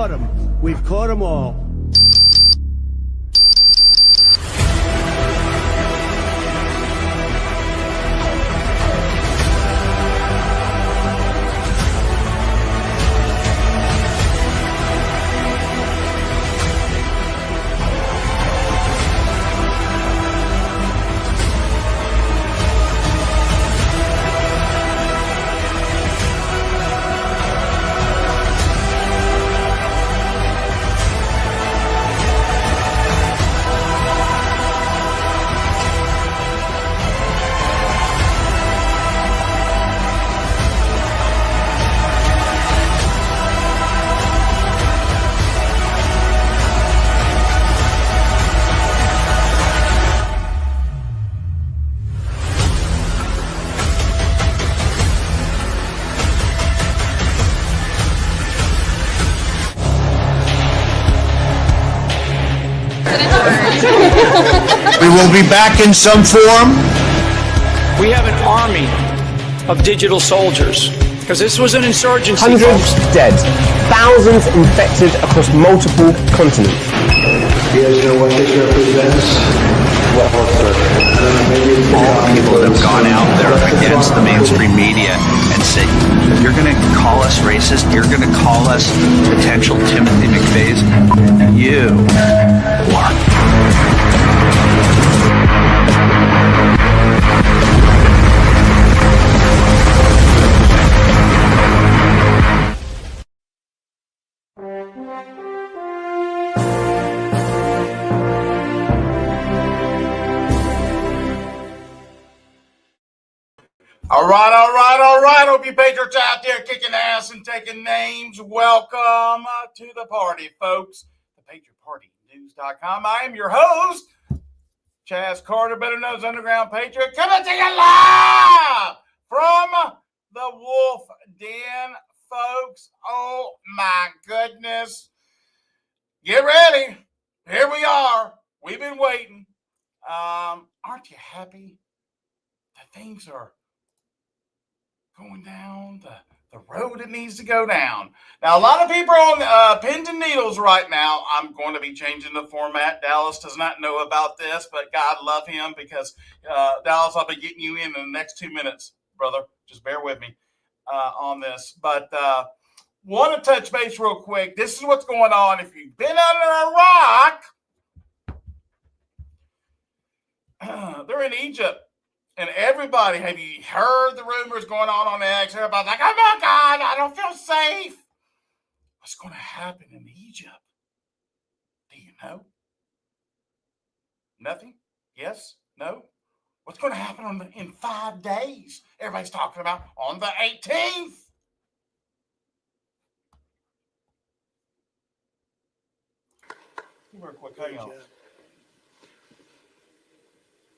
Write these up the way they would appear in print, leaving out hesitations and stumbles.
caught them. We've caught them all. We will be back in some form. We have an army of digital soldiers because this was an insurgency. Hundreds folks. dead, thousands infected across multiple continents. You guys know what this represents? All the people that have gone out there against the mainstream media and said, you're going to call us racist, you're going to call us potential Timothy McVeighs. You are. All right. Hope you patriots out there kicking ass and taking names. Welcome to the party, folks. ThePatriotPartyNews.com. I am your host, Chaz Carter, better known as Underground Patriot, coming to you live from the Wolf Den, folks. Oh, my goodness. Get ready. Here we are. We've been waiting. Aren't you happy that things are going down the road it needs to go down? Now, a lot of people are on pins and needles right now. I'm going to be changing the format. Dallas does not know about this, but God love him because, Dallas, I'll be getting you in the next 2 minutes, brother. Just bear with me on this. But want to touch base real quick. This is what's going on. If you've been under a rock, they're in Egypt. And everybody, have you heard the rumors going on X? Everybody's like, oh my God, I don't feel safe. What's going to happen in Egypt? Do you know? Nothing? Yes? No? What's going to happen in 5 days? Everybody's talking about on the 18th. Real quick, hang on.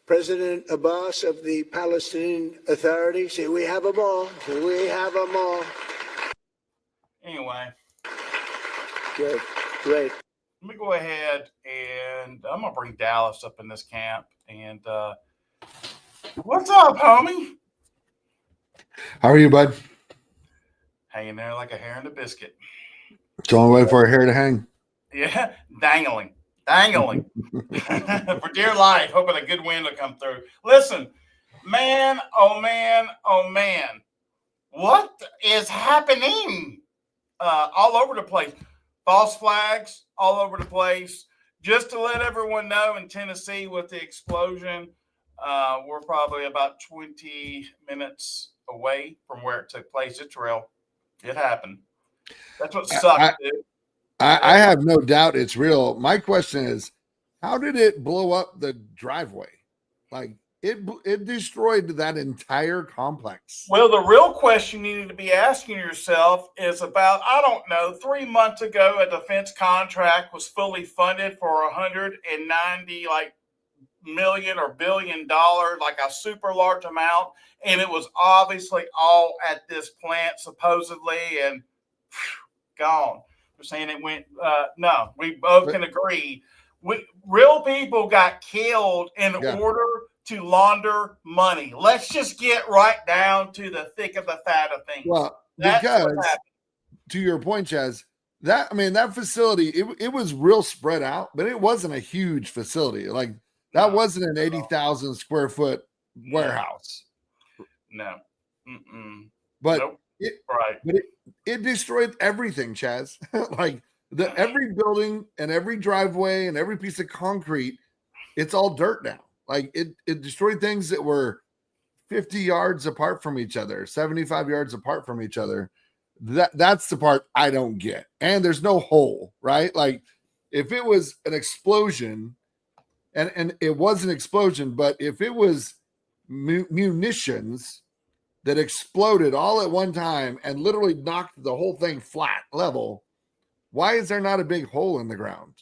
President Abbas of the Palestinian Authority. See, we have them all. We have them all. Anyway. Good. Great. Let me go ahead and I'm going to bring Dallas up in this camp. And what's up, homie? How are you, bud? Hanging there like a hair in a biscuit. It's the only way for a hair to hang. Yeah, dangling for dear life, hoping a good wind will come through. Listen, man, oh man, what is happening all over the place? False flags all over the place. Just to let everyone know, in Tennessee with the explosion, we're probably about 20 minutes away from where it took place. It's real. It happened. That's what sucks, dude. I have no doubt it's real. My question is, how did it blow up the driveway? Like it destroyed that entire complex. Well, the real question you need to be asking yourself is about, I don't know, 3 months ago, a defense contract was fully funded for $190 million or $1 billion, like a super large amount, and it was obviously all at this plant supposedly, and gone. They're saying it went. No, we both can agree. Real people got killed in order to launder money. Let's just get right down to the thick of the fat of things. Well, because to your point, Chaz, that facility, it was real spread out, but it wasn't a huge facility. Like that wasn't an 80,000 square foot warehouse. No. Mm-mm. But Nope. it, Right. but it destroyed everything, Chaz. Like every building and every driveway and every piece of concrete, it's all dirt now. Like it destroyed things that were 50 yards apart from each other, 75 yards apart from each other. That's the part I don't get. And there's no hole, right? Like if it was an explosion, and it was an explosion, but if it was munitions that exploded all at one time and literally knocked the whole thing flat level, why is there not a big hole in the ground?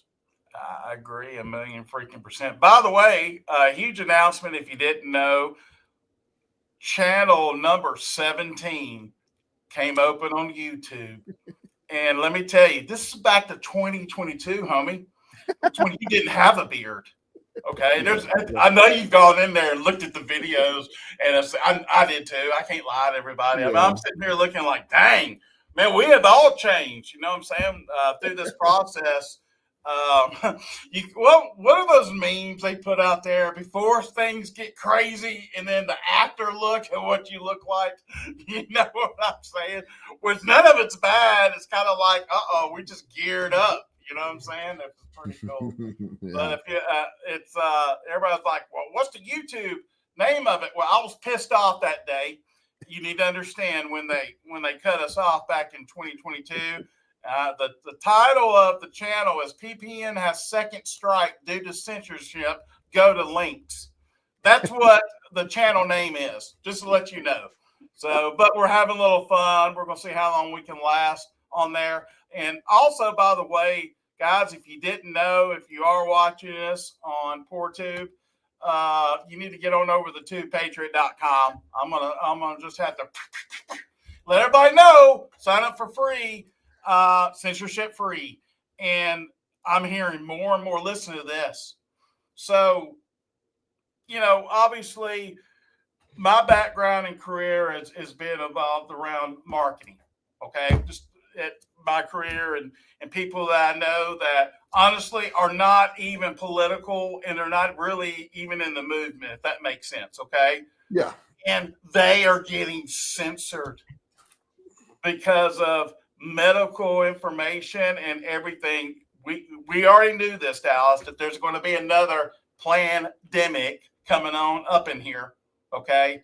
I agree 1,000,000% By the way, a huge announcement if you didn't know, channel number 17 came open on YouTube. And let me tell you, this is back to 2022, homie. When you didn't have a beard. Okay. I know you've gone in there and looked at the videos, and I did too. I can't lie to everybody. I mean, I'm sitting here looking like, dang, man, we have all changed. You know what I'm saying? Through this process. What are those memes they put out there before things get crazy, and then the after look at what you look like? You know what I'm saying? Which none of it's bad. It's kind of like, we just geared up. You know what I'm saying? That's pretty cool. Yeah. But if you, it's everybody's like, well, what's the YouTube name of it? Well, I was pissed off that day. You need to understand when they cut us off back in 2022. The title of the channel is PPN has second strike due to censorship. Go to links. That's what the channel name is, just to let you know. So, but we're having a little fun. We're going to see how long we can last on there. And also, by the way, guys, if you didn't know, if you are watching this on PoorTube, you need to get on over to tubepatriot.com. I'm gonna just have to let everybody know. Sign up for free. Censorship free. And I'm hearing more and more, listen to this. So, obviously my background and career has been involved around marketing. Okay. Just at my career and people that I know that honestly are not even political, and they're not really even in the movement, if that makes sense. Okay. Yeah. And they are getting censored because of medical information and everything. We already knew this, Dallas, that there's going to be another pandemic coming on up in here. Okay.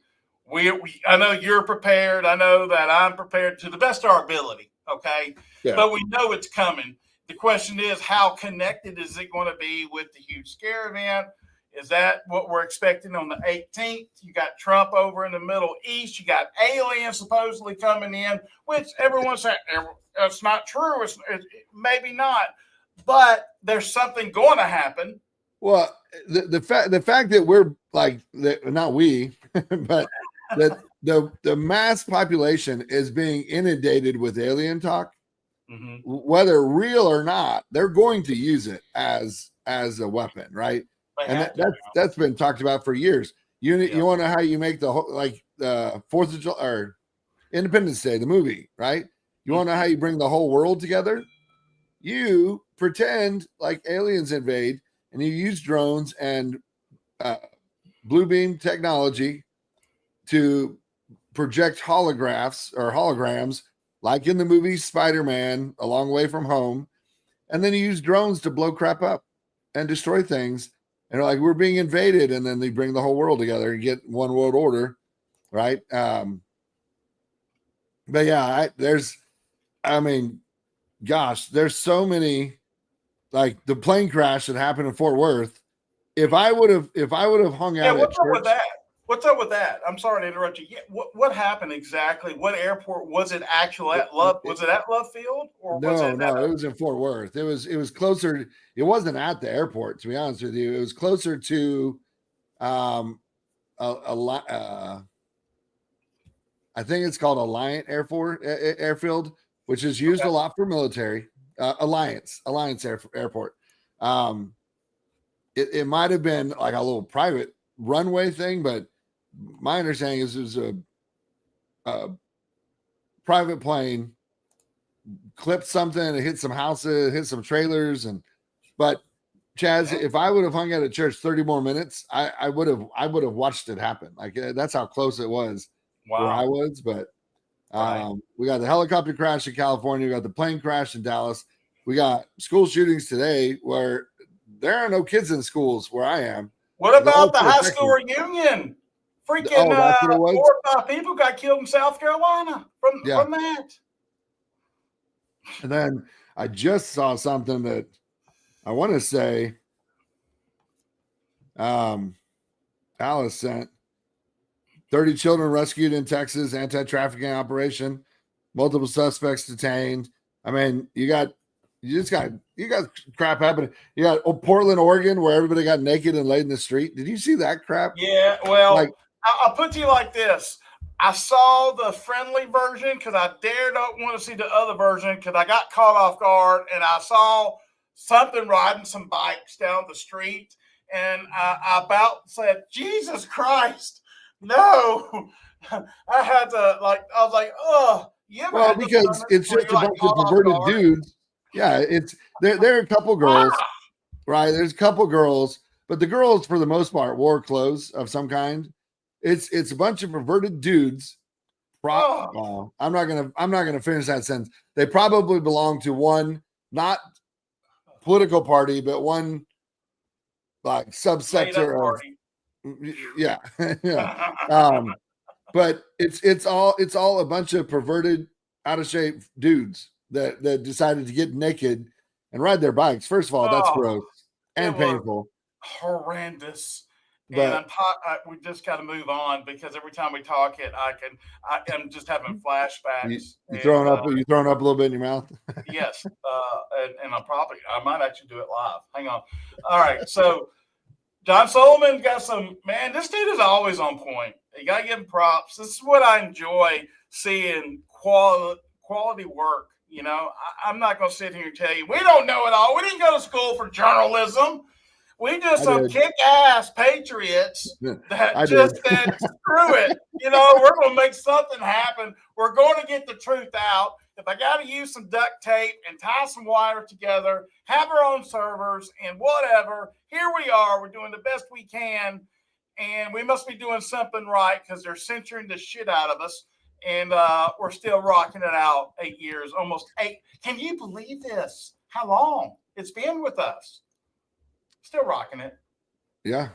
I know you're prepared. I know that I'm prepared to the best of our ability. Okay. Yeah. But we know it's coming. The question is, how connected is it going to be with the huge scare event? Is that what we're expecting on the 18th? You got Trump over in the Middle East. You got aliens supposedly coming in, which everyone's saying it's not true. It's maybe not, but there's something going to happen. Well, the fact that we're like, not we, but that the mass population is being inundated with alien talk, whether real or not, they're going to use it as a weapon, right? And that's been talked about for years. You want to know how you make the whole, like the 4th of July or Independence Day, the movie, right? You want to know how you bring the whole world together? You pretend like aliens invade, and you use drones and blue beam technology to project holograms, like in the movie Spider-Man, A Long Way From Home, and then you use drones to blow crap up and destroy things. And they're like, we're being invaded, and then they bring the whole world together and get one world order, right? But yeah, there's so many, like the plane crash that happened in Fort Worth. If I would have hung out, what's up with that? What's up with that? I'm sorry to interrupt you. Yeah, what happened exactly? What airport was it? Actual at Love? Was it at Love Field or no? It was in Fort Worth. It was closer. It wasn't at the airport, to be honest with you. It was closer to, I think it's called Alliant Airfield, which is used a lot for military. Alliance Airport. It might have been like a little private runway thing, but my understanding is it was a private plane clipped something and hit some houses, hit some trailers, but Chaz, if I would have hung out at church 30 more minutes, I would have watched it happen. Like that's how close it was where I was. But we got the helicopter crash in California, we got the plane crash in Dallas, we got school shootings today where there are no kids in schools where I am. What about the high school reunion? Freaking 4 or 5 people got killed in South Carolina from that. And then I just saw something that I want to say Alice sent. 30 children rescued in Texas, anti-trafficking operation, multiple suspects detained. I mean, you got crap happening. You got Portland, Oregon, where everybody got naked and laid in the street. Did you see that crap? Yeah, well, I'll put to you like this. I saw the friendly version because I dared not want to see the other version because I got caught off guard, and I saw something riding some bikes down the street, and I about said, Jesus Christ, no. I had to, I was like, oh. Well, because it's just a bunch of perverted dudes. Yeah, there are a couple girls, right? There's a couple girls, but the girls, for the most part, wore clothes of some kind. It's a bunch of perverted dudes. I'm not gonna finish that sentence. They probably belong to one, not political party, but one like subsector of yeah. But it's all a bunch of perverted, out of shape dudes that decided to get naked and ride their bikes. First of all, that's gross and painful, horrendous. But we just got to move on because every time we talk it, I'm just having flashbacks. You throwing up a little bit in your mouth? Yes, and I might actually do it live. Hang on. All right, so John Solomon got some, man, this dude is always on point. You got to give him props. This is what I enjoy seeing, quality work. You know, I'm not going to sit here and tell you, we don't know it all. We didn't go to school for journalism. We just some kick-ass patriots that just said, screw it. You know, we're going to make something happen. We're going to get the truth out. If I got to use some duct tape and tie some wire together, have our own servers and whatever, here we are. We're doing the best we can, and we must be doing something right because they're censoring the shit out of us, and we're still rocking it out 8 years, almost 8. Can you believe this? How long it's been with us? Still rocking it. Yeah.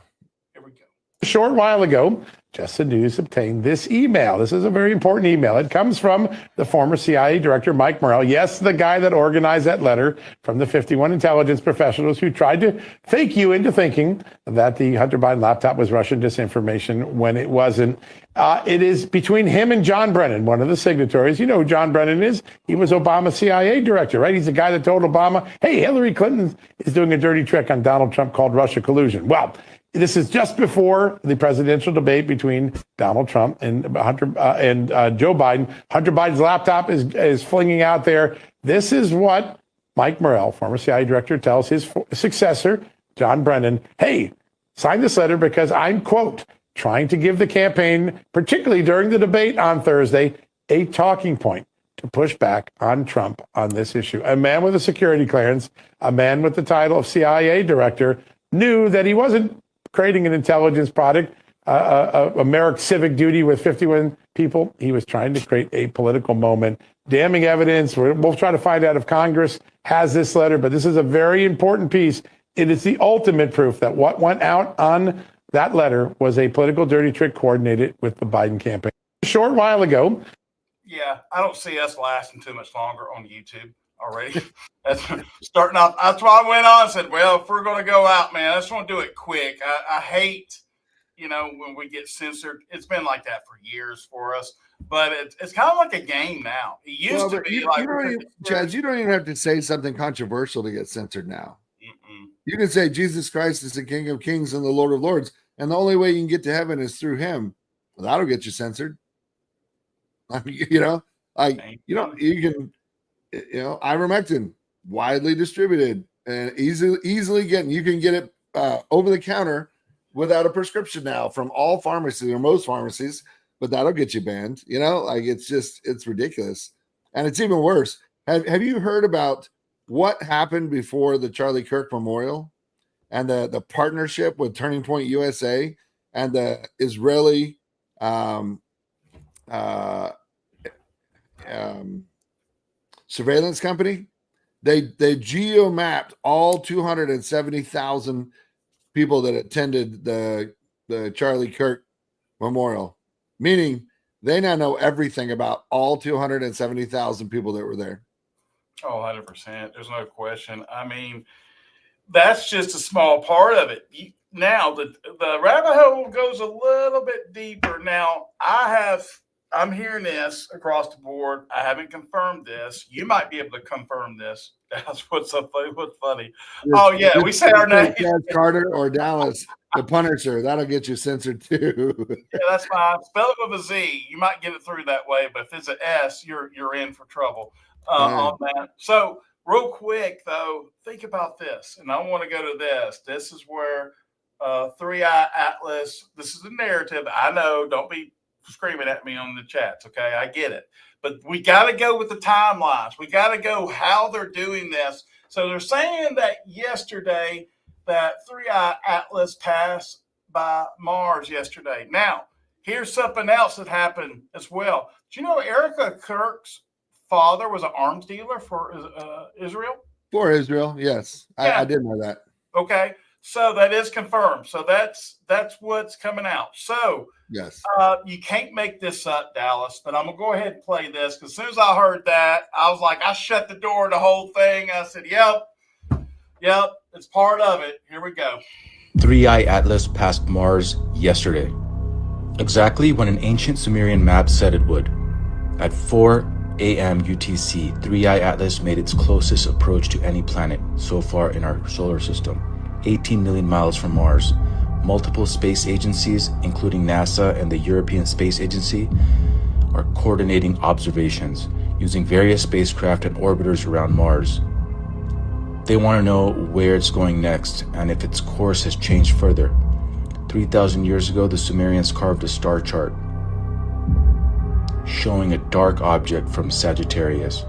Here we go. A short while ago, Just the News obtained this email. This is a very important email. It comes from the former CIA director, Mike Morrell. Yes, the guy that organized that letter from the 51 intelligence professionals who tried to fake you into thinking that the Hunter Biden laptop was Russian disinformation when it wasn't. It is between him and John Brennan, one of the signatories. You know who John Brennan is? He was Obama's CIA director, right? He's the guy that told Obama, hey, Hillary Clinton is doing a dirty trick on Donald Trump called Russia collusion. Well, this is just before the presidential debate between Donald Trump and Joe Biden. Hunter Biden's laptop is flinging out there. This is what Mike Morrell, former CIA director, tells his successor, John Brennan. Hey, sign this letter because I'm, quote, trying to give the campaign, particularly during the debate on Thursday, a talking point to push back on Trump on this issue. A man with a security clearance, a man with the title of CIA director, knew that he wasn't creating an intelligence product, a Merrick civic duty with 51 people. He was trying to create a political moment. Damning evidence. We'll try to find out if Congress has this letter, but this is a very important piece. It is the ultimate proof that what went out on that letter was a political dirty trick coordinated with the Biden campaign. A short while ago. Yeah, I don't see us lasting too much longer on YouTube already. That's starting off. That's why I went on and said, well, if we're going to go out, man, I just want to do it quick. I hate, when we get censored. It's been like that for years for us, but it's kind of like a game now. It used to be like, Chad, you don't even have to say something controversial to get censored now. You can say Jesus Christ is the King of Kings and the Lord of Lords, and the only way you can get to heaven is through him. Well, that'll get you censored. You can, ivermectin, widely distributed and easily getting. You can get it over the counter without a prescription now from all pharmacies or most pharmacies, but that'll get you banned. It's ridiculous, and it's even worse. Have you heard about what happened before the Charlie Kirk Memorial and the partnership with Turning Point USA and the Israeli surveillance company? They geo-mapped all 270,000 people that attended the Charlie Kirk Memorial, meaning they now know everything about all 270,000 people that were there. Oh, 100%. There's no question. I mean, that's just a small part of it. Now, the rabbit hole goes a little bit deeper. Now, I'm hearing this across the board. I haven't confirmed this. You might be able to confirm this. That's what's funny. Oh, yeah, we say our name. Carter or Dallas, the Punisher. That'll get you censored too. Yeah, that's fine. Spell it with a Z. You might get it through that way, but if it's an S, you're in for trouble on that. So, real quick though, think about this, and I want to go to this. This is where Three Eye Atlas. This is the narrative. I know. Don't be screaming at me on the chats. Okay, I get it, but we got to go with the timelines. We got to go how they're doing this. So they're saying that yesterday that Three Eye Atlas passed by Mars yesterday. Now, here's something else that happened as well. Do you know Erica Kirk's father was an arms dealer for Israel? For Israel, yes. Yeah. I did know that. Okay, so that is confirmed. So that's what's coming out. So yes, you can't make this up, Dallas, but I'm going to go ahead and play this because as soon as I heard that, I was like, I shut the door to the whole thing. I said, yep, it's part of it. Here we go. Three-Eye Atlas passed Mars yesterday, exactly when an ancient Sumerian map said it would. At 4 a.m. UTC, Three-Eye Atlas made its closest approach to any planet so far in our solar system, 18 million miles from Mars. Multiple space agencies, including NASA and the European Space Agency, are coordinating observations using various spacecraft and orbiters around Mars. They want to know where it's going next and if its course has changed further. 3,000 years ago, the Sumerians carved a star chart showing a dark object from Sagittarius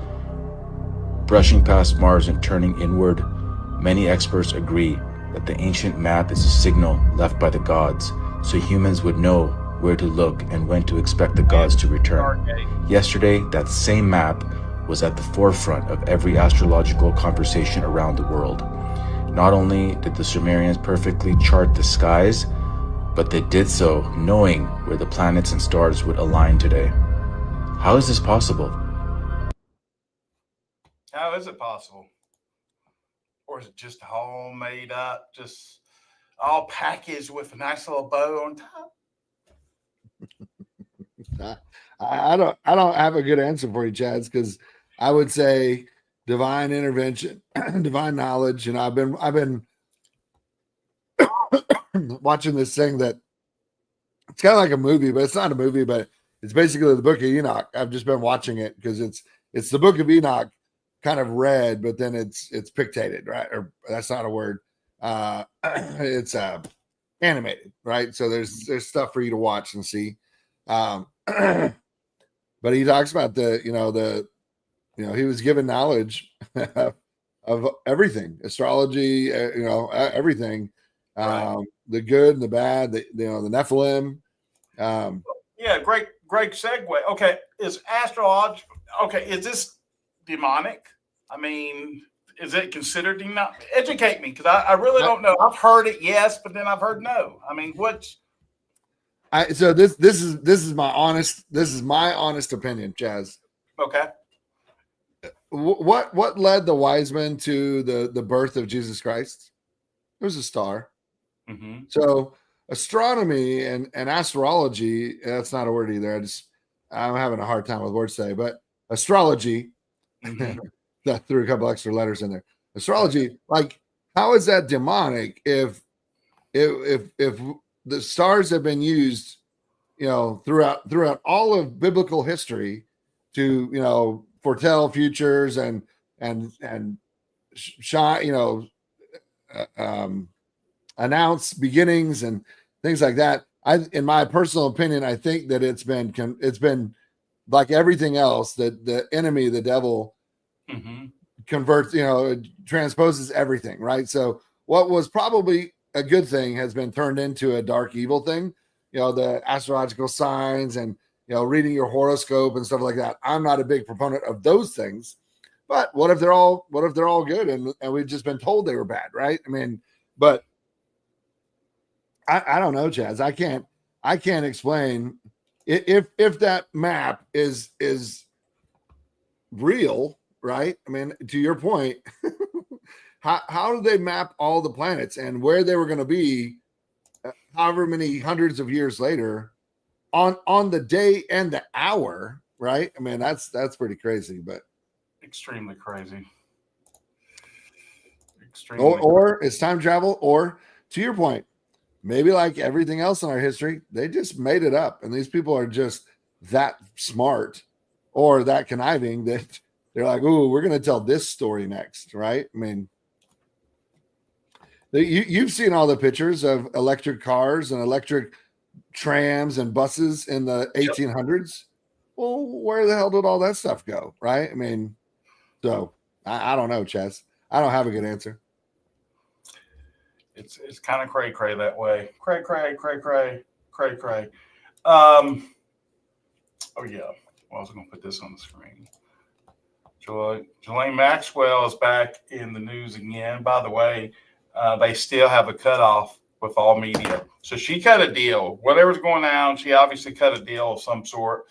brushing past Mars and turning inward. Many experts agree that the ancient map is a signal left by the gods, so humans would know where to look and when to expect the gods to return. Yesterday, that same map was at the forefront of every astrological conversation around the world. Not only did the Sumerians perfectly chart the skies, but they did so knowing where the planets and stars would align today. How is this possible? How is it possible? Or is it just all made up, just all packaged with a nice little bow on top? I don't have a good answer for you, Chads, because I would say divine intervention, divine knowledge. And I've been watching this thing that it's kind of like a movie, but it's not a movie, but it's basically the Book of Enoch. I've just been watching it because it's the Book of Enoch kind of read, but then it's pictated, right? Or that's not a word. It's animated, right? So there's stuff for you to watch and see. But he talks about he was given knowledge of everything, astrology, everything, right. The good and the bad, the Nephilim. Yeah, great segue. Okay, is astrology? Okay, is this demonic? I mean, is it considered demonic? Educate me, because I really don't know. I've heard it, yes, but then I've heard no. I mean, so this is my honest opinion, Chaz. Okay. What led the wise men to the birth of Jesus Christ? It was a star. Mm-hmm. So astronomy and astrology, that's not a word either. I'm having a hard time with words today, but astrology, that threw a couple extra letters in there. Astrology, like, how is that demonic if the stars have been used, throughout all of biblical history to, foretell futures and shine, announce beginnings and things like that. In my personal opinion, I think that it's been like everything else, that the enemy, the devil, converts, it transposes everything, right? So what was probably a good thing has been turned into a dark evil thing. The astrological signs and reading your horoscope and stuff like that. I'm not a big proponent of those things, but what if they're all good and we've just been told they were bad, right? I mean, but I don't know, Chaz. I can't explain if that map is real, right? I mean, to your point, how did they map all the planets and where they were going to be however many hundreds of years later on the day and the hour, right? I mean, that's pretty crazy, but extremely crazy. Or it's time travel, or to your point, maybe like everything else in our history, they just made it up, and these people are just that smart or that conniving that they're like, "Ooh, we're going to tell this story next," right? I mean, you've seen all the pictures of electric cars and electric trams and buses in the 1800s. Well, where the hell did all that stuff go, right? I mean, so I don't know, Chess. I don't have a good answer. It's kind of cray that way. Cray. Oh yeah. Well, I was going to put this on the screen. Ghislaine Maxwell is back in the news again. By the way, they still have a cutoff with all media. So she cut a deal. Whatever's going on, she obviously cut a deal of some sort.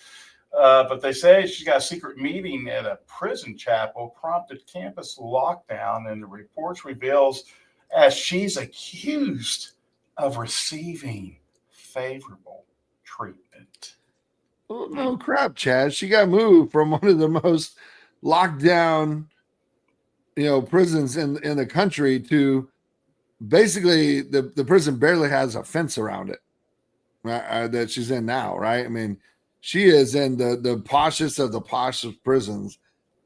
But they say she's got a secret meeting at a prison chapel, prompted campus lockdown, and the reports reveals as she's accused of receiving favorable treatment. Oh, no crap, Chaz. She got moved from one of the most locked down, prisons in the country to basically the prison barely has a fence around it that she's in now, right? I mean, she is in the poshest of the poshest prisons,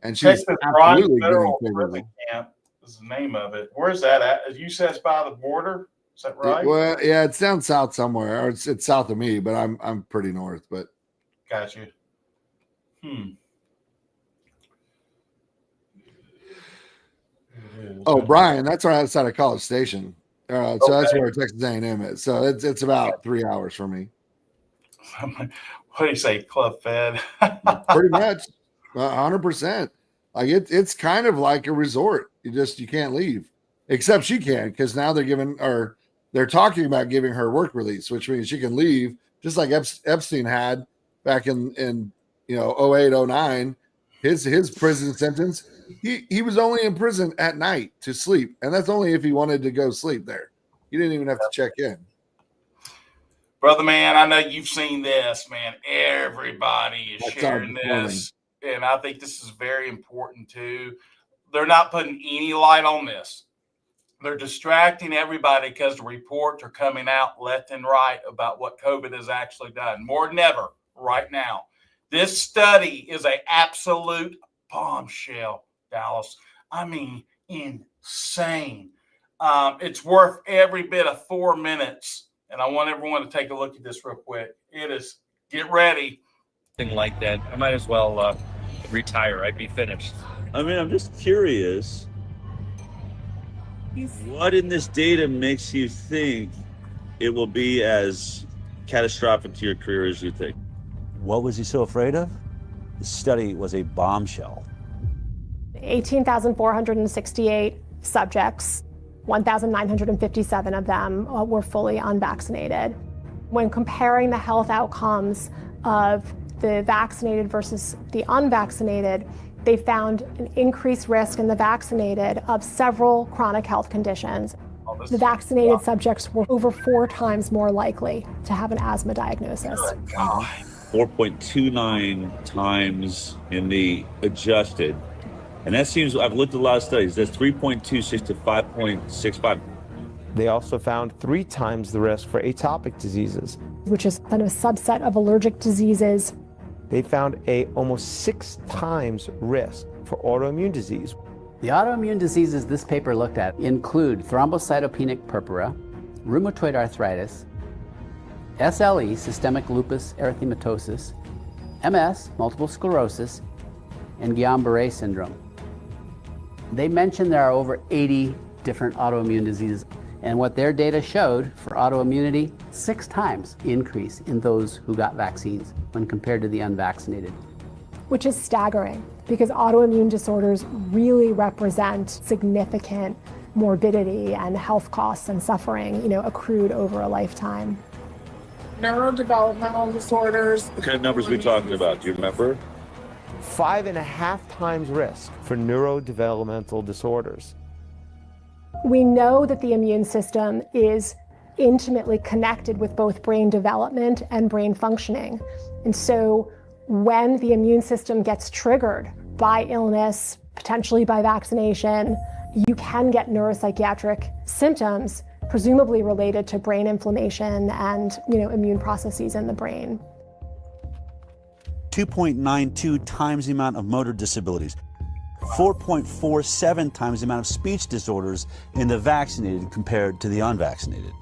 and she's absolutely getting favorable. Camp is the name of it. Where's that at? You said it's by the border. Is that right? Well, yeah, it's down south somewhere, or it's south of me, but I'm pretty north. But got you. Oh, Brian, that's right outside of College Station. So that's where Texas A&M is. So it's about 3 hours from me. What do you say, Club Fed? Pretty much, 100%. Like it's kind of like a resort. You can't leave, except she can, because now they're talking about giving her work release, which means she can leave, just like Epstein had back in 08, 09. His prison sentence. He was only in prison at night to sleep, and that's only if he wanted to go sleep there. He didn't even have to check in. Brother man, I know you've seen this, man. Everybody is sharing this, and I think this is very important too. They're not putting any light on this. They're distracting everybody because the reports are coming out left and right about what COVID has actually done. More than ever right now. This study is an absolute bombshell, Dallas. I mean, insane. It's worth every bit of 4 minutes. And I want everyone to take a look at this real quick. Get ready. Thing like that. I might as well retire. I'd be finished. I mean, I'm just curious. What in this data makes you think it will be as catastrophic to your career as you think? What was he so afraid of? The study was a bombshell. 18,468 subjects, 1,957 of them were fully unvaccinated. When comparing the health outcomes of the vaccinated versus the unvaccinated, they found an increased risk in the vaccinated of several chronic health conditions. The vaccinated subjects were over 4 times more likely to have an asthma diagnosis. 4.29 times in the adjusted. And that seems, I've looked at a lot of studies, that's 3.26 to 5.65. They also found 3 times the risk for atopic diseases, which is kind of a subset of allergic diseases. They found almost 6 times risk for autoimmune disease. The autoimmune diseases this paper looked at include thrombocytopenic purpura, rheumatoid arthritis, SLE, systemic lupus erythematosus, MS, multiple sclerosis, and Guillain-Barré syndrome. They mentioned there are over 80 different autoimmune diseases. And what their data showed for autoimmunity, 6 times increase in those who got vaccines when compared to the unvaccinated. Which is staggering because autoimmune disorders really represent significant morbidity and health costs and suffering, accrued over a lifetime. Neurodevelopmental disorders. What kind of numbers are we talking about? Do you remember? 5.5 times risk for neurodevelopmental disorders. We know that the immune system is intimately connected with both brain development and brain functioning. And so when the immune system gets triggered by illness, potentially by vaccination, you can get neuropsychiatric symptoms, presumably related to brain inflammation and immune processes in the brain. 2.92 times the amount of motor disabilities. 4.47 times the amount of speech disorders in the vaccinated compared to the unvaccinated.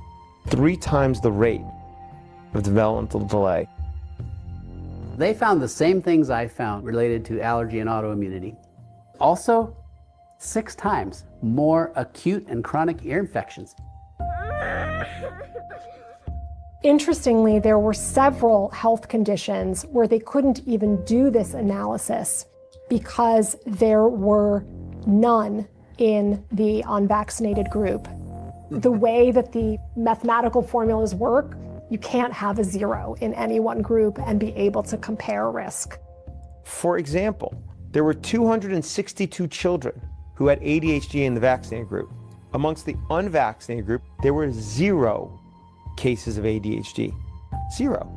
3 times the rate of developmental delay. They found the same things I found related to allergy and autoimmunity. Also, 6 times more acute and chronic ear infections. Interestingly, there were several health conditions where they couldn't even do this analysis because there were none in the unvaccinated group. The way that the mathematical formulas work, you can't have a 0 in any one group and be able to compare risk. For example, there were 262 children who had ADHD in the vaccinated group. Amongst the unvaccinated group, there were 0 cases of ADHD. 0.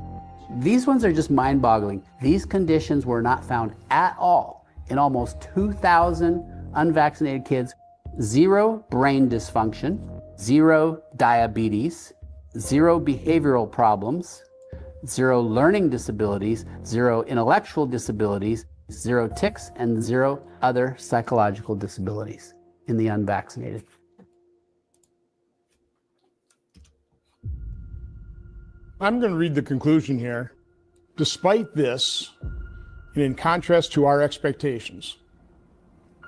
These ones are just mind-boggling. These conditions were not found at all in almost 2,000 unvaccinated kids. 0 brain dysfunction, 0 diabetes, 0 behavioral problems, 0 learning disabilities, 0 intellectual disabilities, 0 tics, and 0 other psychological disabilities in the unvaccinated. I'm going to read the conclusion here. Despite this, and in contrast to our expectations,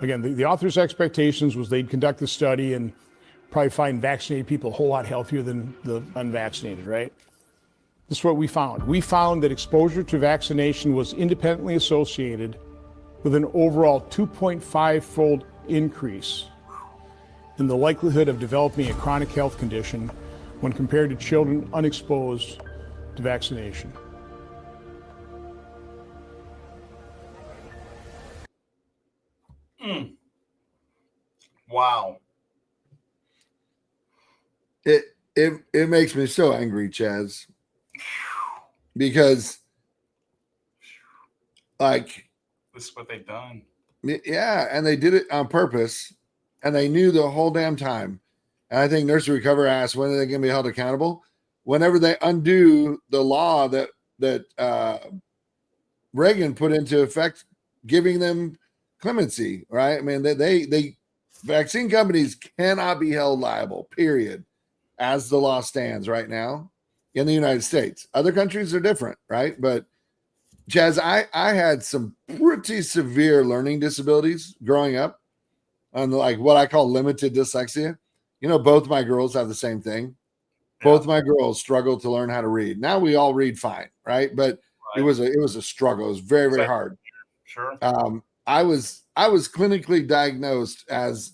again, the author's expectations was they'd conduct the study and probably find vaccinated people a whole lot healthier than the unvaccinated, right? This is what we found. We found that exposure to vaccination was independently associated with an overall 2.5-fold increase in the likelihood of developing a chronic health condition when compared to children unexposed to vaccination. Wow. It makes me so angry, Chaz, because like this is what they've done. Yeah, and they did it on purpose, and they knew the whole damn time. And I think Nurse to Recover asked, when are they going to be held accountable? Whenever they undo the law that Reagan put into effect, giving them clemency, right? I mean, they vaccine companies cannot be held liable, period, as the law stands right now in the United States. Other countries are different, right? But Chaz, I had some pretty severe learning disabilities growing up, on like what I call limited dyslexia. You know, both my girls have the same thing. Both my girls struggle to learn how to read. Now we all read fine, right? But it was a struggle. It was very, very hard. Sure. I was clinically diagnosed as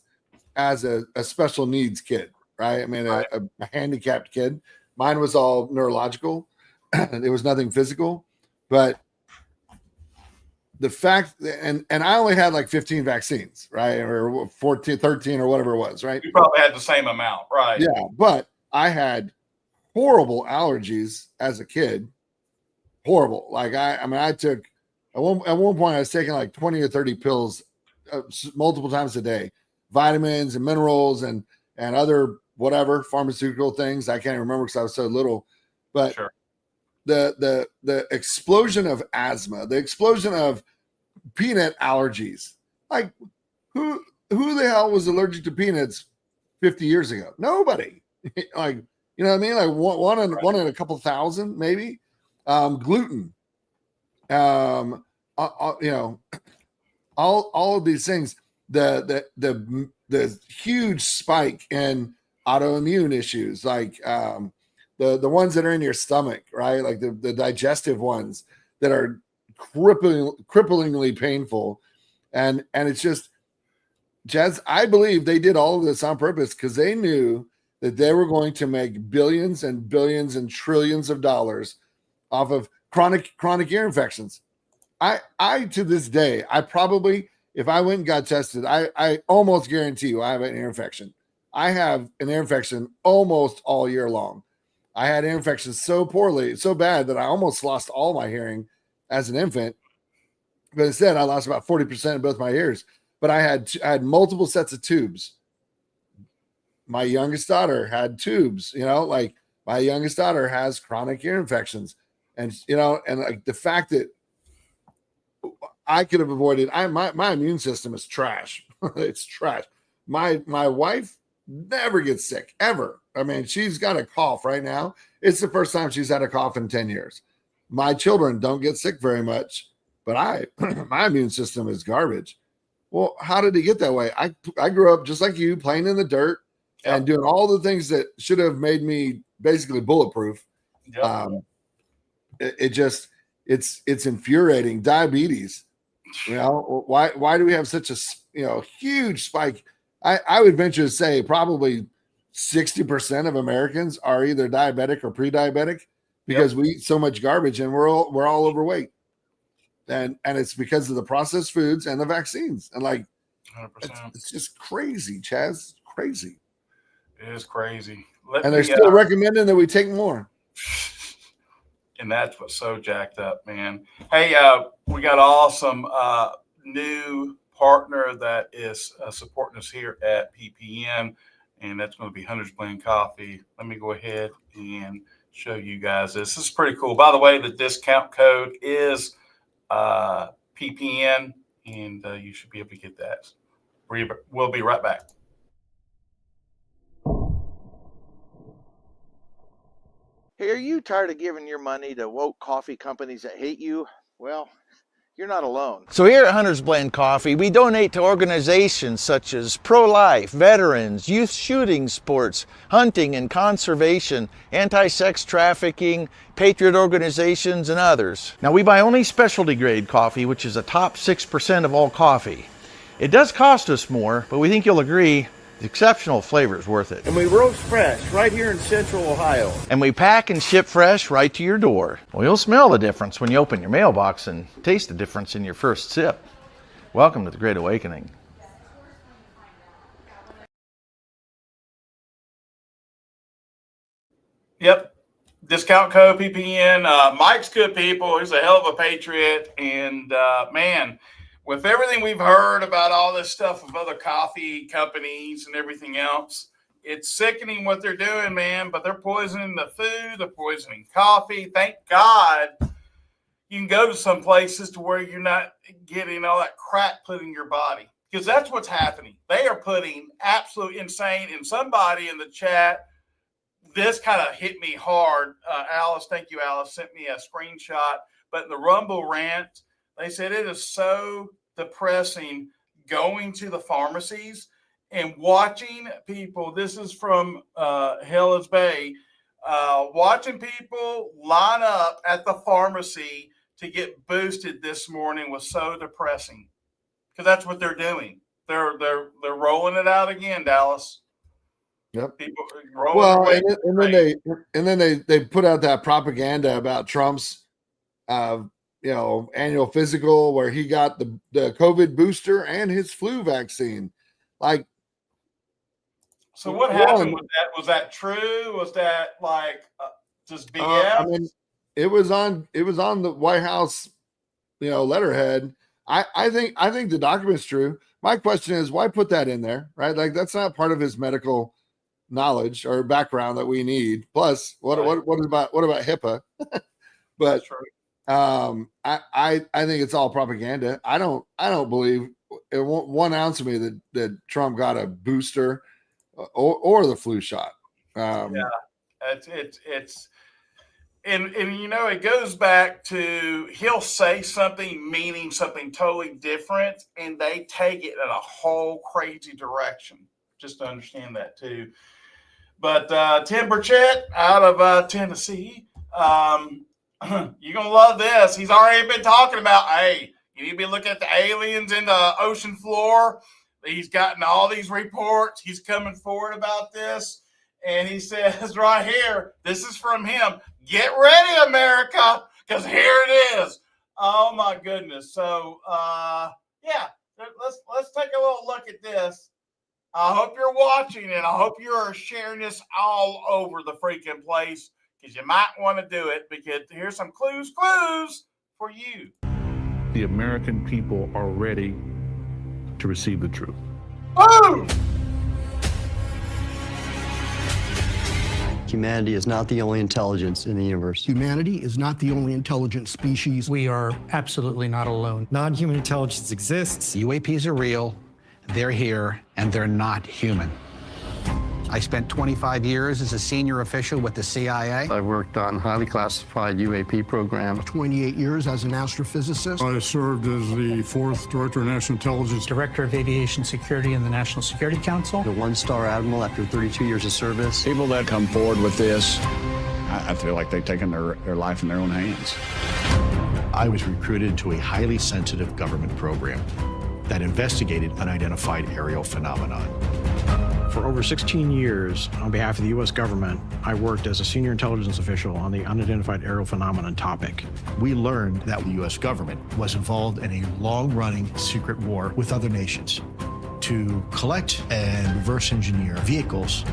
a special needs kid, right? I mean, a handicapped kid. Mine was all neurological. It was nothing physical, but the fact, and I only had like 15 vaccines, right? Or 14, 13 or whatever it was, right? You probably had the same amount, right? Yeah, but I had horrible allergies as a kid. Horrible. Like I took, at one point I was taking like 20 or 30 pills multiple times a day, vitamins and minerals and other whatever pharmaceutical things. I can't even remember because I was so little, but sure. The explosion of asthma, the explosion of peanut allergies. Like who the hell was allergic to peanuts 50 years ago? Nobody. Like, you know what I mean? Like one in a couple thousand, maybe. Gluten. You know, all of these things. the huge spike in autoimmune issues, like the ones that are in your stomach, right? Like the digestive ones that are cripplingly painful. And it's just, Jazz, I believe they did all of this on purpose because they knew that they were going to make billions and billions and trillions of dollars off of chronic ear infections. I to this day, I probably, if I went and got tested, I almost guarantee you I have an ear infection. I have an ear infection almost all year long. I had ear infections so bad that I almost lost all my hearing as an infant. But instead, I lost about 40% of both my ears. But I had multiple sets of tubes. My youngest daughter had tubes, like my youngest daughter has chronic ear infections. And, and like the fact that I could have avoided, my immune system is trash. It's trash. My wife never gets sick, ever. I mean, she's got a cough right now. It's the first time she's had a cough in 10 years. My children don't get sick very much, but my immune system is garbage. Well, how did it get that way? I grew up just like you, playing in the dirt and doing all the things that should have made me basically bulletproof. Yep. It's infuriating. Diabetes, why do we have such a huge spike? I would venture to say probably 60% of Americans are either diabetic or pre-diabetic because we eat so much garbage and we're all overweight. And it's because of the processed foods and the vaccines. And like, 100%. It's just crazy, Chaz. Crazy. It is crazy. And they're still recommending that we take more. And that's what's so jacked up, man. Hey, we got awesome new partner that is supporting us here at PPN, and that's going to be Hunter's Blend Coffee. Let me go ahead and show you guys this. This is pretty cool. By the way, the discount code is PPN, and you should be able to get that. We'll be right back. Hey, are you tired of giving your money to woke coffee companies that hate you? Well, you're not alone. So here at Hunter's Blend Coffee, we donate to organizations such as pro-life, veterans, youth shooting sports, hunting and conservation, anti-sex trafficking, patriot organizations, and others. Now, we buy only specialty grade coffee, which is a top 6% of all coffee. It does cost us more, but we think you'll agree the exceptional flavor is worth it. And we roast fresh right here in Central Ohio. And we pack and ship fresh right to your door. Well, you'll smell the difference when you open your mailbox and taste the difference in your first sip. Welcome to the Great Awakening. Yep. Discount code PPN. Mike's good people. He's a hell of a patriot. And man, with everything we've heard about all this stuff of other coffee companies and everything else, it's sickening what they're doing, man. But they're poisoning the food. They're poisoning coffee. Thank God you can go to some places to where you're not getting all that crap put in your body, because that's what's happening. They are putting absolute insane. And somebody in the chat, this kind of hit me hard. Alice, thank you, Alice, sent me a screenshot. But in the Rumble rant, they said it is so depressing going to the pharmacies and watching people. This is from Hellas Bay. Watching people line up at the pharmacy to get boosted this morning was so depressing, because that's what they're doing. They're rolling it out again, Dallas. Yep. People rolling and then they put out that propaganda about Trump's annual physical where he got the COVID booster and his flu vaccine. Like, so what happened with that? Was that true? Was that like just BS? I mean, it was on the White House, letterhead. I think the document's true. My question is, why put that in there? Right? Like, that's not part of his medical knowledge or background that we need. Plus, what about HIPAA? But I think it's all propaganda. I don't believe it. 1 ounce of me that Trump got a booster or the flu shot. Yeah, it's And you know, it goes back to he'll say something meaning something totally different, and they take it in a whole crazy direction. Just to understand that too. But Tim Burchett out of Tennessee, you're gonna love this. He's already been talking about, hey, you need to be looking at the aliens in the ocean floor. He's gotten all these reports. He's coming forward about this. And he says right here, this is from him. Get ready, America, because here it is. Oh my goodness. So yeah, let's take a little look at this. I hope you're watching and I hope you're sharing this all over the freaking place, because you might want to do it, because here's some clues for you. The American people are ready to receive the truth. Boom! Humanity is not the only intelligence in the universe. Humanity is not the only intelligent species. We are absolutely not alone. Non-human intelligence exists. UAPs are real, they're here, and they're not human. I spent 25 years as a senior official with the CIA. I worked on highly classified UAP program. 28 years as an astrophysicist. I served as the 4th Director of National Intelligence. Director of Aviation Security in the National Security Council. The one-star admiral after 32 years of service. People that come forward with this, I feel like they've taken their life in their own hands. I was recruited to a highly sensitive government program that investigated unidentified aerial phenomenon. For over 16 years, on behalf of the U.S. government, I worked as a senior intelligence official on the unidentified aerial phenomenon topic. We learned that the U.S. government was involved in a long-running secret war with other nations to collect and reverse engineer vehicles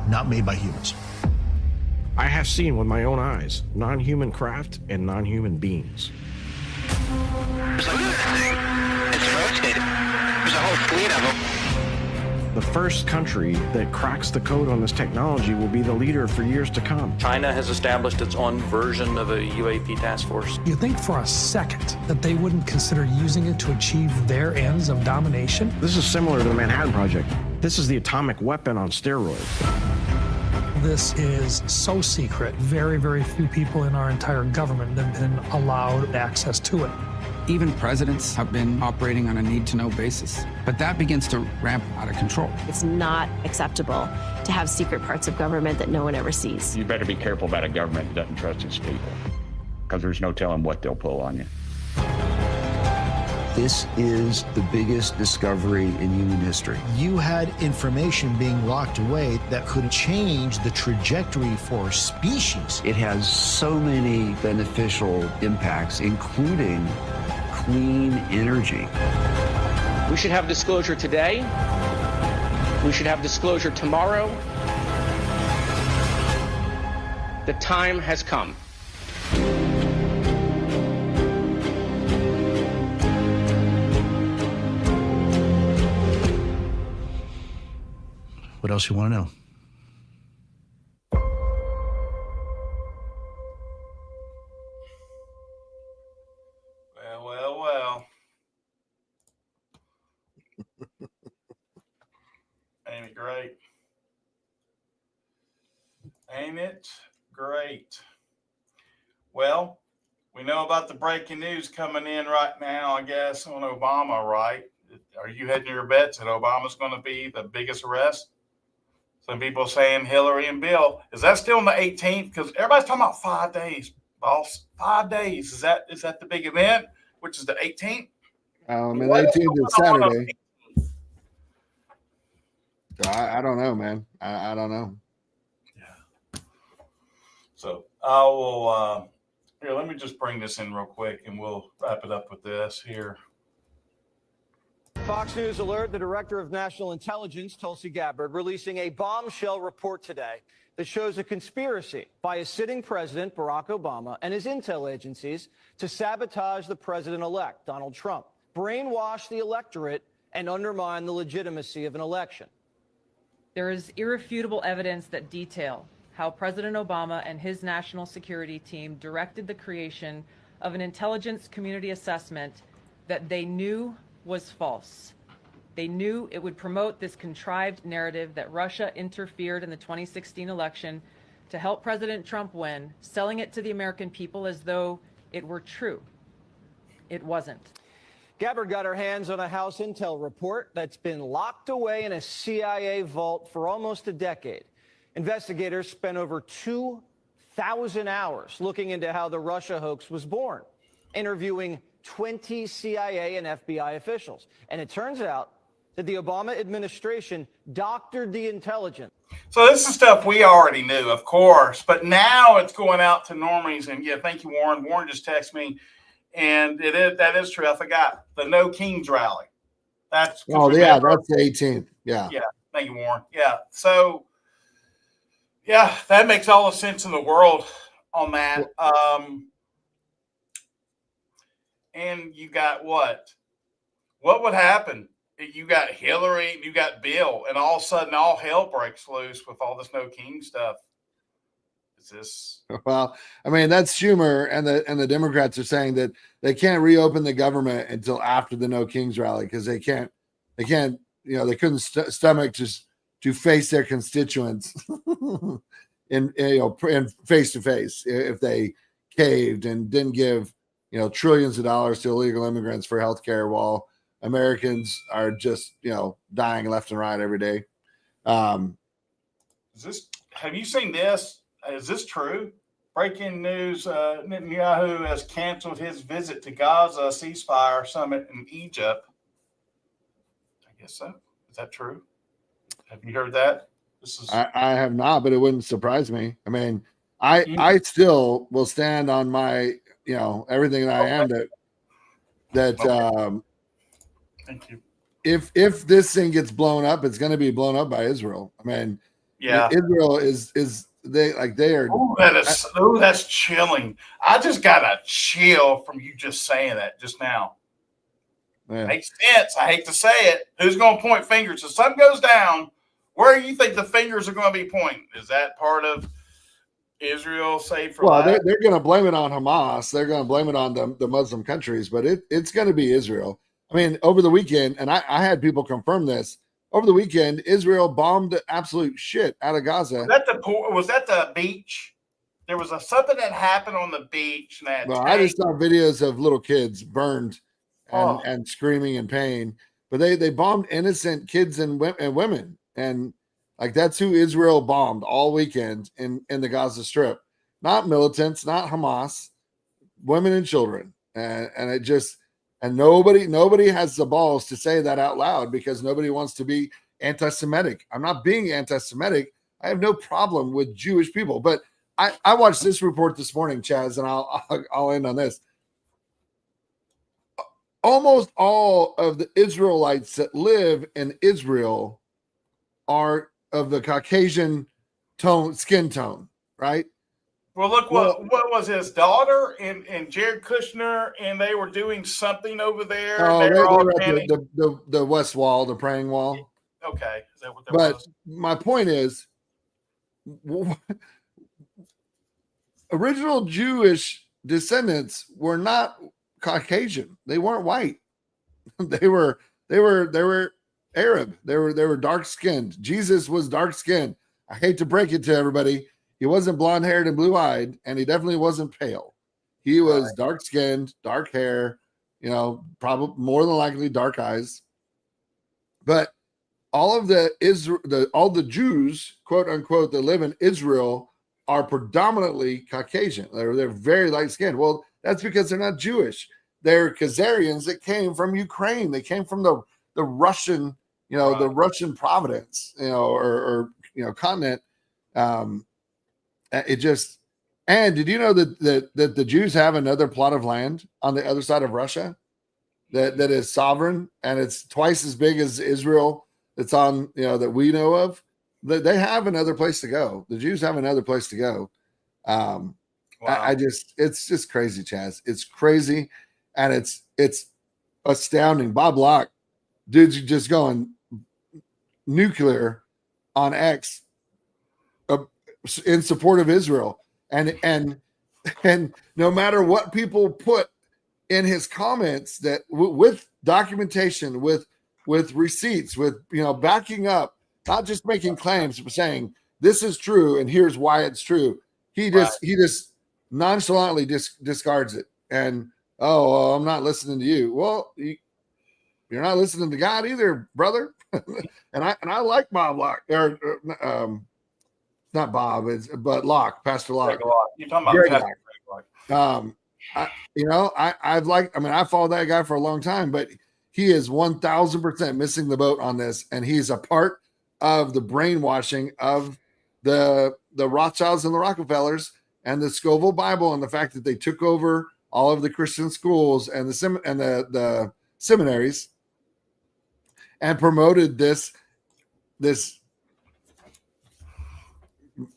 not made by humans. I have seen with my own eyes non-human craft and non-human beings. Look at this thing. It's rotating. There's a whole fleet of them. The first country that cracks the code on this technology will be the leader for years to come. China has established its own version of a UAP task force. You think for a second that they wouldn't consider using it to achieve their ends of domination? This is similar to the Manhattan Project. This is the atomic weapon on steroids. This is so secret. Very, very few people in our entire government have been allowed access to it. Even presidents have been operating on a need-to-know basis, but that begins to ramp out of control. It's not acceptable to have secret parts of government that no one ever sees. You better be careful about a government that doesn't trust its people, because there's no telling what they'll pull on you. This is the biggest discovery in human history. You had information being locked away that could change the trajectory for species. It has so many beneficial impacts, including clean energy. We should have disclosure today. We should have disclosure tomorrow. The time has come. What else you want to know? Well. Ain't it great? Ain't it great? Well, we know about the breaking news coming in right now, I guess, on Obama, right? Are you hedging your bets that Obama's going to be the biggest arrest? Some people saying Hillary and Bill. Is that still on the 18th? Because everybody's talking about 5 days, boss. 5 days. Is that the big event, which is the 18th? And the 18th is Saturday. So I don't know, man. I don't know. Yeah. So I will. Here, let me just bring this in real quick, and we'll wrap it up with this here. Fox News alert, the director of national intelligence, Tulsi Gabbard, releasing a bombshell report today that shows a conspiracy by a sitting president, Barack Obama, and his intel agencies to sabotage the president-elect, Donald Trump, brainwash the electorate, and undermine the legitimacy of an election. There is irrefutable evidence that detail how President Obama and his national security team directed the creation of an intelligence community assessment that they knew was false. They knew it would promote this contrived narrative that Russia interfered in the 2016 election to help President Trump win, selling it to the American people as though it were true. It wasn't. Gabbard got her hands on a House intel report that's been locked away in a CIA vault for almost a decade. Investigators spent over 2,000 hours looking into how the Russia hoax was born, interviewing 20 CIA and FBI officials. And it turns out that the Obama administration doctored the intelligence. So this is stuff we already knew, of course, but now it's going out to normies. And yeah, thank you, Warren. Warren just texted me, and that is true. I forgot the No Kings rally. That's that's the 18th. Yeah. Thank you, Warren. Yeah. So yeah, that makes all the sense in the world on that. And you got what would happen? You got Hillary, you got Bill, and all of a sudden all hell breaks loose with all this No King stuff. Is this? Well, I mean, that's Schumer and the Democrats are saying that they can't reopen the government until after the No Kings rally because they can't, they couldn't stomach to face their constituents in face to face if they caved and didn't give trillions of dollars to illegal immigrants for healthcare while Americans are just, dying left and right every day. Have you seen this? Is this true? Breaking news, Netanyahu has canceled his visit to Gaza ceasefire summit in Egypt. I guess so. Is that true? Have you heard that? I have not, but it wouldn't surprise me. I mean, I still will stand on my, everything that I am that thank you. If this thing gets blown up, it's going to be blown up by Israel. I mean, Israel is they are. That's chilling. I just got a chill from you just saying that just now. Yeah. Makes sense. I hate to say it. Who's going to point fingers? If something goes down, where do you think the fingers are going to be pointing? Is that part of Israel saved for life? They're going to blame it on Hamas. They're going to blame it on the Muslim countries, but it's going to be Israel. I mean, over the weekend, and I had people confirm this, over the weekend, Israel bombed absolute shit out of Gaza. Was that the beach? There was something that happened on the beach. I just saw videos of little kids burned and screaming in pain. But they bombed innocent kids and women. And that's who Israel bombed all weekend in the Gaza Strip. Not militants, not Hamas, women and children. And it just... And nobody has the balls to say that out loud because nobody wants to be anti-Semitic. I'm not being anti-Semitic. I have no problem with Jewish people. But I watched this report this morning, Chaz, and I'll end on this. Almost all of the Israelites that live in Israel are of the Caucasian skin tone, right? Well, look, what was his daughter and Jared Kushner, and they were doing something over there. They were at the West Wall, the praying wall. Okay. Is that what that was? But my point is, original Jewish descendants were not Caucasian. They weren't white. They were Arab. They were dark skinned. Jesus was dark skinned. I hate to break it to everybody. He wasn't blonde haired and blue eyed, and he definitely wasn't pale. He was dark skinned, dark hair, probably more than likely dark eyes. But all of all the Jews, quote unquote, that live in Israel are predominantly Caucasian. They're very light skinned. Well, that's because they're not Jewish. They're Khazarians that came from Ukraine. They came from the Russian, the Russian province, or continent. And did you know that the Jews have another plot of land on the other side of Russia that is sovereign, and it's twice as big as Israel that's on, that we know of? They have another place to go. The Jews have another place to go. Wow. It's just crazy, Chaz. It's crazy. And it's astounding. Bob Locke, dude's just going nuclear on X in support of Israel. And no matter what people put in his comments, that with documentation, with receipts, with backing up, not just making claims, but saying this is true, and here's why it's true. He just nonchalantly discards it, and well, I'm not listening to you. Well, you're not listening to God either, brother. and I like Bob Locke, or not Bob, but Locke, Pastor Locke. You're talking about Pastor Locke. I followed that guy for a long time, but he is 1,000% missing the boat on this, and he's a part of the brainwashing of the Rothschilds and the Rockefellers and the Scoville Bible, and the fact that they took over all of the Christian schools and the seminaries and promoted this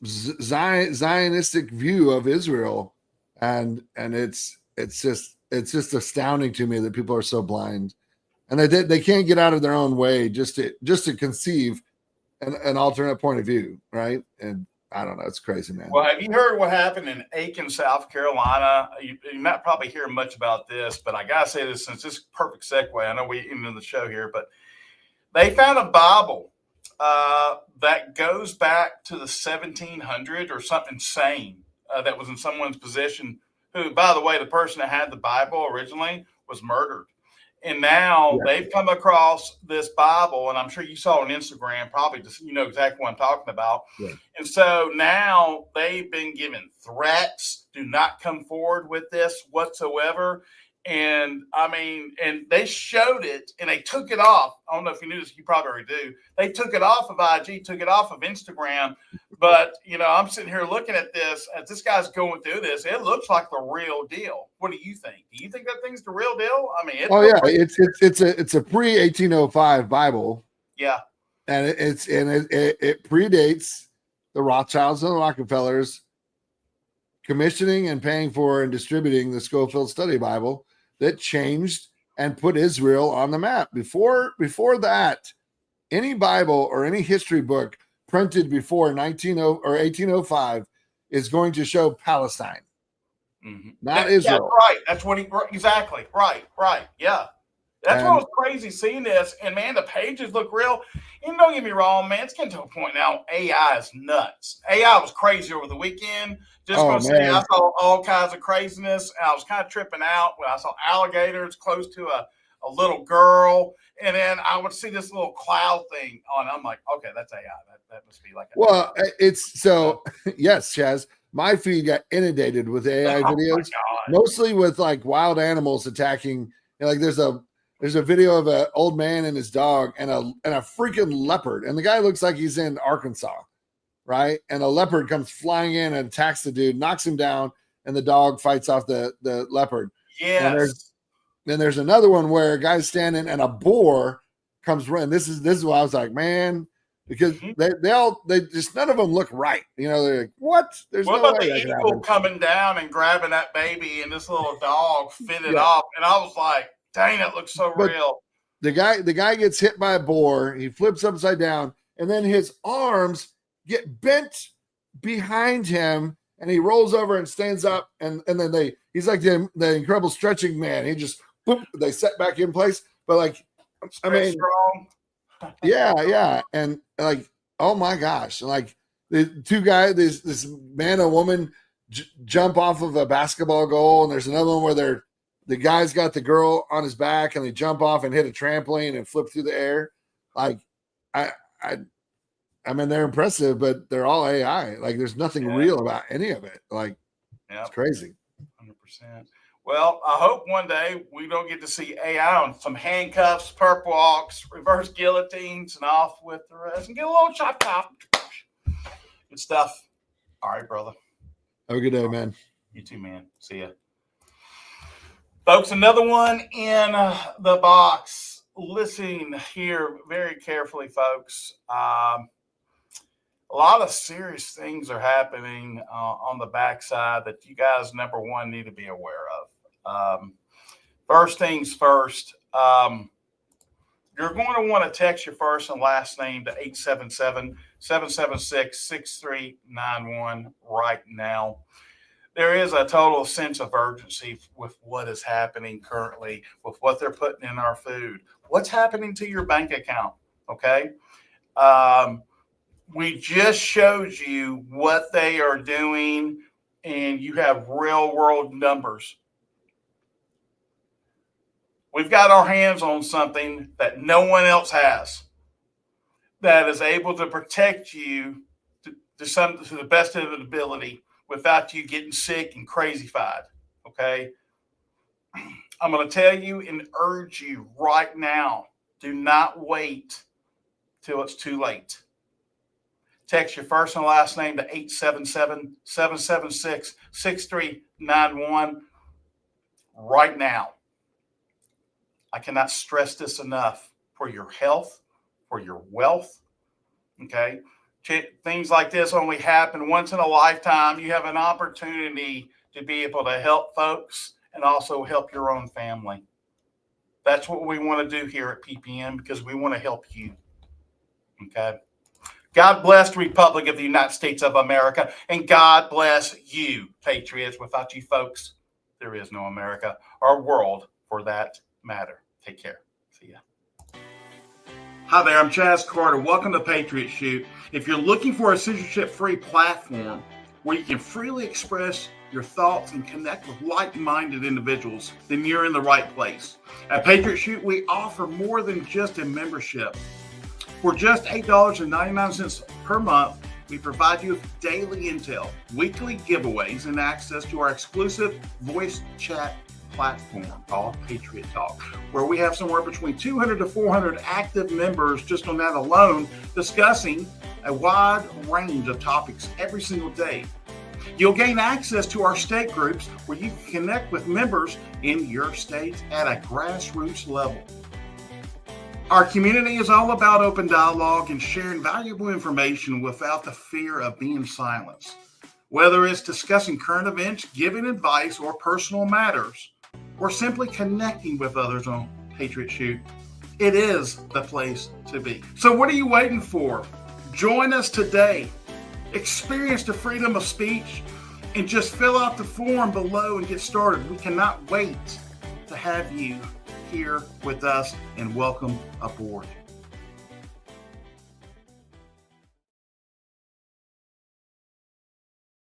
Zionistic view of Israel, and it's just astounding to me that people are so blind, and they can't get out of their own way just to conceive an alternate point of view, right? And I don't know, it's crazy, man. Well, have you heard what happened in Aiken, South Carolina? You're not probably hearing much about this, but I gotta say this since this is a perfect segue. I know we into the show here, but they found a Bible that goes back to the 1700s or something insane that was in someone's possession. Who, by the way, the person that had the Bible originally was murdered. And now they've come across this Bible, and I'm sure you saw on Instagram, probably just, you know exactly what I'm talking about. Yeah. And so now they've been given threats, do not come forward with this whatsoever. And I mean, and they showed it and they took it off. I don't know if you knew this, you probably already do. They took it off of IG, took it off of Instagram. But, you know, I'm sitting here looking at this, as this guy's going through this, it looks like the real deal. What do you think? Do you think that thing's the real deal? I mean, it's a pre-1805 Bible. Yeah. And it predates the Rothschilds and the Rockefellers commissioning and paying for and distributing the Scofield Study Bible that changed and put Israel on the map. Before that, any Bible or any history book printed before 1805 is going to show Palestine, not Israel. That's right. That's what exactly. Right. Yeah. That's what was crazy seeing this. And man, the pages look real. And don't get me wrong, man, it's getting to a point now. AI is nuts. AI was crazy over the weekend. Just going to say, I saw all kinds of craziness. I was kind of tripping out when I saw alligators close to a little girl. And then I would see this little cloud thing on. I'm like, okay, that's AI. That must be like it's so, yes, Chaz. My feed got inundated with AI videos, mostly with like wild animals attacking. Like there's a video of an old man and his dog and a freaking leopard. And the guy looks like he's in Arkansas, right? And a leopard comes flying in and attacks the dude, knocks him down, and the dog fights off the leopard. Yes. Then there's another one where a guy's standing and a boar comes running. This is why I was like, man, because they just none of them look right. You know, they're like, what? There's what no about way the eagle coming down and grabbing that baby and this little dog fitted off? And I was like, dang, it looks so real. The guy gets hit by a boar. He flips upside down, and then his arms get bent behind him, and he rolls over and stands up. And then he's like the incredible stretching man. He just they set back in place. But like, I mean, strong. yeah, and like, oh my gosh, like the two guys, this man and woman jump off of a basketball goal, and there's another one where the guy's got the girl on his back and they jump off and hit a trampoline and flip through the air. Like, I mean, they're impressive, but they're all AI. Like, there's nothing real about any of it. Like, it's crazy. 100%. Well, I hope one day we don't get to see AI on some handcuffs, purple walks, reverse guillotines, and off with the rest and get a little chop. Good stuff. All right, brother. Have a good day, man. You too, man. See ya. Folks, another one in the box. Listen here very carefully, folks. A lot of serious things are happening on the backside that you guys, number one, need to be aware of. First things first, you're going to want to text your first and last name to 877-776-6391 right now. There is a total sense of urgency with what is happening currently, with what they're putting in our food. What's happening to your bank account? Okay. We just showed you what they are doing, and you have real world numbers. We've got our hands on something that no one else has, that is able to protect you to the best of its ability without you getting sick and crazyfied. Okay? I'm going to tell you and urge you right now, do not wait till it's too late. Text your first and last name to 877-776-6391 right now. I cannot stress this enough for your health, for your wealth. Okay? Things like this only happen once in a lifetime. You have an opportunity to be able to help folks and also help your own family. That's what we want to do here at PPM, because we want to help you. Okay? God bless the Republic of the United States of America, and God bless you, patriots. Without you folks, there is no America or world for that matter. Take care. See ya. Hi there, I'm Chaz Carter. Welcome to Patriot Shoot. If you're looking for a censorship-free platform where you can freely express your thoughts and connect with like-minded individuals, then you're in the right place. At Patriot Shoot, we offer more than just a membership. For just $8.99 per month, we provide you with daily intel, weekly giveaways, and access to our exclusive voice chat platform called Patriot Talk, where we have somewhere between 200 to 400 active members just on that alone, discussing a wide range of topics every single day. You'll gain access to our state groups where you can connect with members in your state at a grassroots level. Our community is all about open dialogue and sharing valuable information without the fear of being silenced. Whether it's discussing current events, giving advice, or personal matters, or simply connecting with others on Patriot Shoot, it is the place to be. So what are you waiting for? Join us today. Experience the freedom of speech and just fill out the form below and get started. We cannot wait to have you here with us, and welcome aboard.